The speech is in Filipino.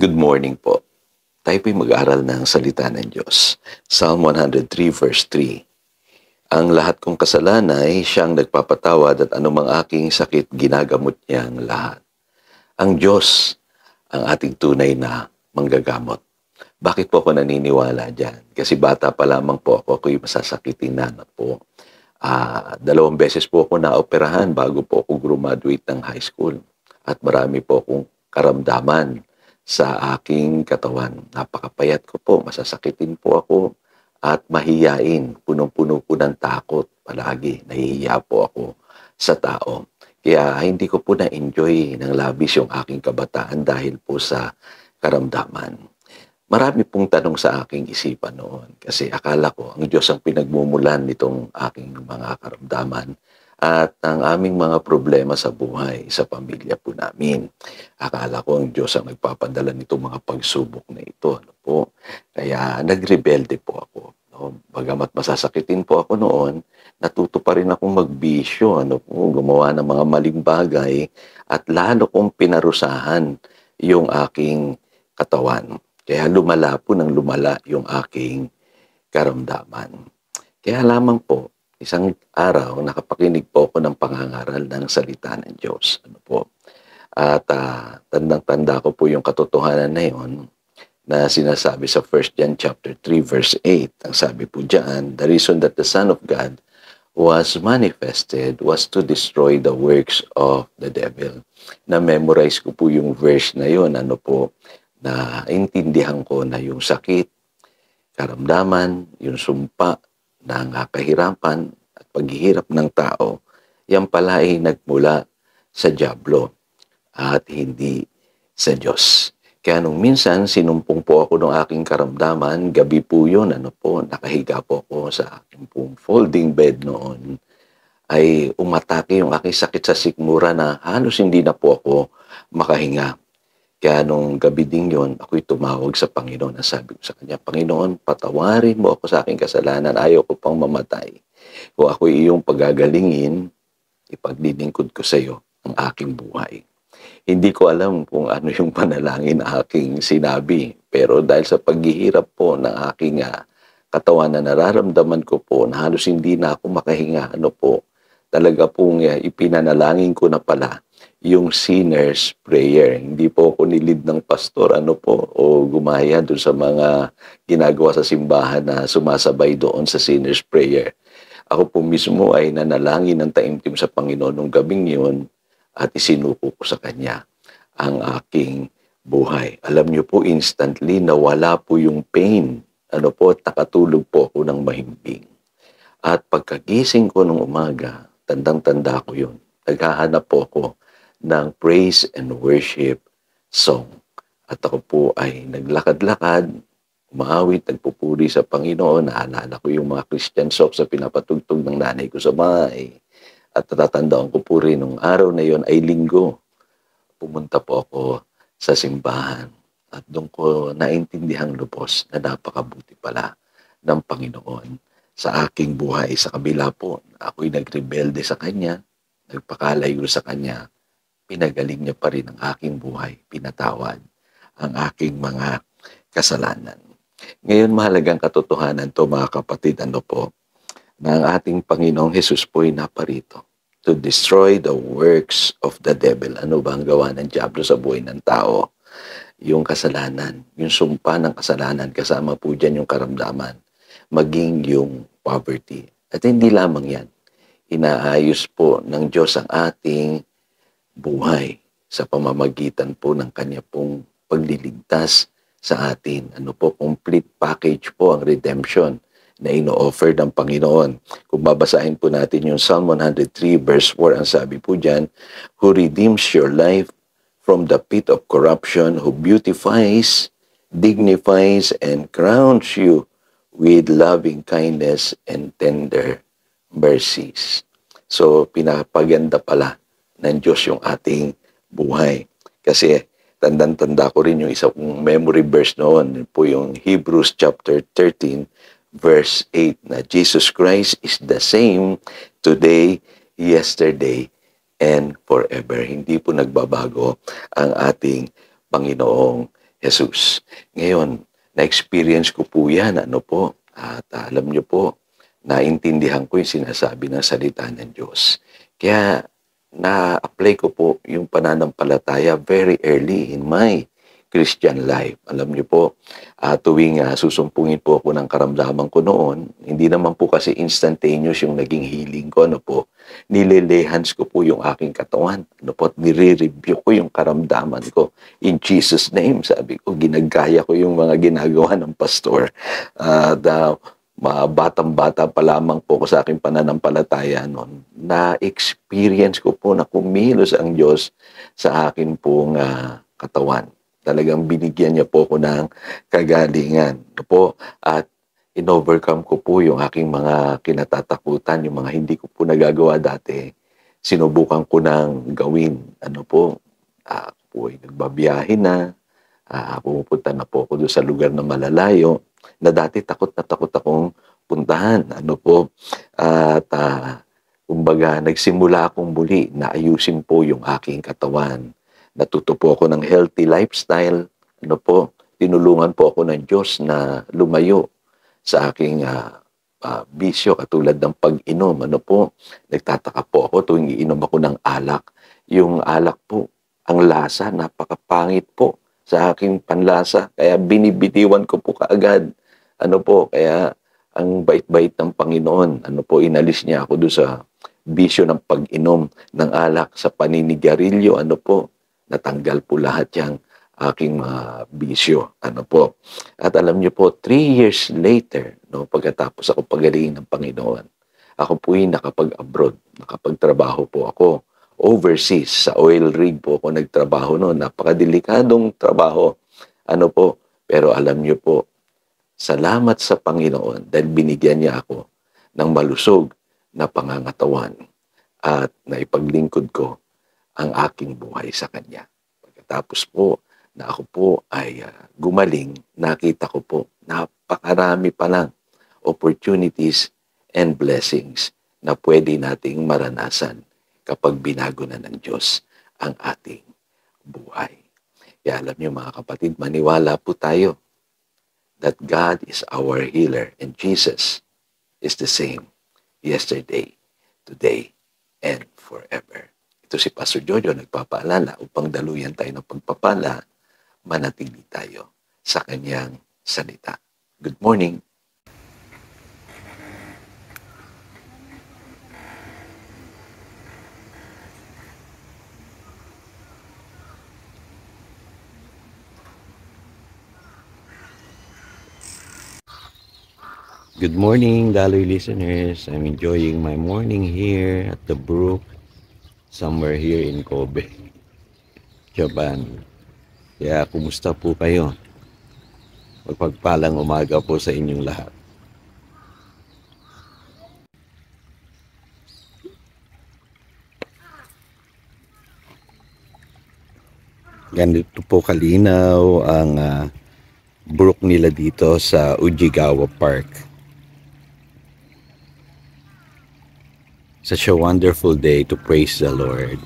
Good morning po. Tayo po'y mag-aral ng salita ng Diyos. Psalm 103 verse 3. Ang lahat kong kasalanan ay siyang nagpapatawad at anumang aking sakit ginagamot niya ang lahat. Ang Diyos ang ating tunay na manggagamot. Bakit po ako naniniwala dyan? Kasi bata pa lamang po ako'y masasakitin na po. 2 beses po ako naoperahan bago po ako graduate ng high school. At marami po akong karamdaman sa aking katawan. Napakapayat ko po, masasakitin po ako at mahiyain. Punong-puno po ng takot palagi. Nahihiya po ako sa tao. Kaya hindi ko po na-enjoy ng labis yung aking kabataan dahil po sa karamdaman. Marami pong tanong sa aking isipan noon kasi akala ko ang Diyos ang pinagmumulan nitong aking mga karamdaman at ang aming mga problema sa buhay, sa pamilya po namin. Akala ko ang Diyos ang nagpapadala nitong mga pagsubok na ito. Ano po? Kaya nagrebelde po ako. No? Bagamat masasakitin po ako noon, natuto pa rin akong magbisyo, gumawa ng mga maling bagay at lalo kong pinarusahan yung aking katawan. Kaya lumala po ng lumala yung aking karamdaman. Kaya lamang po, isang araw, nakapakinig po ako ng pangangaral ng salita ng Diyos. At tandang-tanda ko po yung katotohanan na yun na sinasabi sa 1 John chapter 3 verse 8. Ang sabi po diyan, the reason that the Son of God was manifested was to destroy the works of the devil. Na-memorize ko po yung verse na yun, na intindihan ko na yung sakit, karamdaman, yung sumpa, ng kahirapan at paghihirap ng tao, yan pala ay nagmula sa dyablo at hindi sa Diyos. Kaya nung minsan, sinumpong po ako ng aking karamdaman, gabi po yun, nakahiga po ako sa aking pong folding bed noon, ay umatake yung aking sakit sa sikmura na halos hindi na po ako makahinga. Kaya nung gabi din yun, ako'y tumawag sa Panginoon at sabi ko sa Kanya, Panginoon, patawarin mo ako sa aking kasalanan, ayaw ko pang mamatay. Kung ako'y iyong pagagalingin, ipaglilingkod ko sa iyo ang aking buhay. Hindi ko alam kung ano yung panalangin na aking sinabi, pero dahil sa paghihirap po ng aking katawan na nararamdaman ko po na halos hindi na ako makahinga, talaga pong ipinanalangin ko na pala yung sinner's prayer. Hindi po ako nilid ng pastor, o gumaya doon sa mga ginagawa sa simbahan na sumasabay doon sa sinner's prayer. Ako po mismo ay nanalangin ng taimtim sa Panginoon nung gabing yun at isinuko ko sa Kanya ang aking buhay. Alam niyo po, instantly nawala po yung pain. At nakatulog po ako ng mahimbing. At pagkagising ko nung umaga, tandang-tanda ko yun. Naghahanap po ako ng praise and worship song. At ako po ay naglakad-lakad, umaawit, nagpupuri sa Panginoon. Naalala ko yung mga Christian songs sa pinapatugtog ng nanay ko sa bahay. At natatandaan ko po rin nung araw na yon ay linggo. Pumunta po ako sa simbahan. At doon ko naintindihang lubos na napakabuti pala ng Panginoon sa aking buhay. Sa kabila po, ako'y nagrebelde sa Kanya, nagpakalayo sa Kanya, pinagaling niya pa rin ang aking buhay, pinatawad ang aking mga kasalanan. Ngayon, mahalagang katotohanan to mga kapatid, na ang ating Panginoong Hesus po ay naparito to destroy the works of the devil. Ano ba ang gawa ng diablo sa buhay ng tao? Yung kasalanan, yung sumpa ng kasalanan, kasama po dyan yung karamdaman, maging yung poverty. At hindi lamang yan, inaayos po ng Diyos ang ating buhay sa pamamagitan po ng Kanya pong pagliligtas sa atin. Complete package po ang redemption na ino-offer ng Panginoon. Kung babasahin po natin yung Psalm 103 verse 4, ang sabi po dyan, who redeems your life from the pit of corruption, who beautifies, dignifies, and crowns you with loving kindness and tender mercies. So, pinapaganda pala ng Diyos yung ating buhay. Kasi, tandang-tanda ko rin yung isa kong memory verse noon, po yung Hebrews chapter 13, verse 8, na Jesus Christ is the same today, yesterday, and forever. Hindi po nagbabago ang ating Panginoong Jesus. Ngayon, na-experience ko po yan, at alam niyo po, naintindihan ko yung sinasabi ng salita ng Diyos. Kaya, na-apply ko po yung pananampalataya very early in my Christian life. Alam niyo po, tuwing susumpungin po ako ng karamdaman ko noon, hindi naman po kasi instantaneous yung naging healing ko, nililehans ko po yung aking katawan, at nire-review ko yung karamdaman ko. In Jesus' name, sabi ko, ginagaya ko yung mga ginagawa ng pastor. Batang-bata pa lamang po ko sa aking pananampalataya noon, na-experience ko po na kumilos ang Diyos sa akin pong katawan. Talagang binigyan niya po ako ng kagalingan. At in-overcome ko po yung aking mga kinatatakutan, yung mga hindi ko po nagagawa dati. Sinubukan ko nang gawin. Ako po ay nagbabiyahe na. Pumupunta na po ako doon sa lugar na malalayo na dati takot na takot akong puntahan. Kumbaga, nagsimula akong muli na ayusin po yung aking katawan. Natuto po ako ng healthy lifestyle. Tinulungan po ako ng Diyos na lumayo sa aking bisyo katulad ng pag-inom. Nagtataka po ako tuwing iinom ako ng alak. Yung alak po, ang lasa, napakapangit po sa aking panlasa. Kaya binibitiwan ko po kaagad. Kaya ang bait-bait ng Panginoon. Inalis niya ako doon sa bisyo ng pag-inom ng alak, sa paninigarilyo. Natanggal po lahat yung aking mga bisyo. At alam niyo po, 3 years later, pagkatapos ako pagalingin ng Panginoon, ako po'y nakapag-abroad, nakapagtrabaho po ako overseas. Sa oil rig po ako nagtrabaho noon. Napakadelikadong trabaho. Pero alam niyo po, salamat sa Panginoon dahil binigyan niya ako ng malusog na pangangatawan at naipaglingkod ko ang aking buhay sa Kanya. Pagkatapos po na ako po ay gumaling, nakita ko po napakarami pa lang opportunities and blessings na pwede nating maranasan kapag binago na ng Diyos ang ating buhay. Kaya alam niyo mga kapatid, maniwala po tayo that God is our healer and Jesus is the same yesterday, today, and forever. Ito si Pastor Jojo nagpapaalala upang daluyan tayo ng pagpapala, manatili tayo sa kanyang salita. Good morning. Good morning, Daloy listeners. I'm enjoying my morning here at the brook, somewhere here in Kobe, Japan. Kaya kumusta po kayo? Magpagpalang umaga po sa inyong lahat. Ganito po kalinaw ang brook nila dito sa Ujigawa Park. Such a wonderful day to praise the Lord.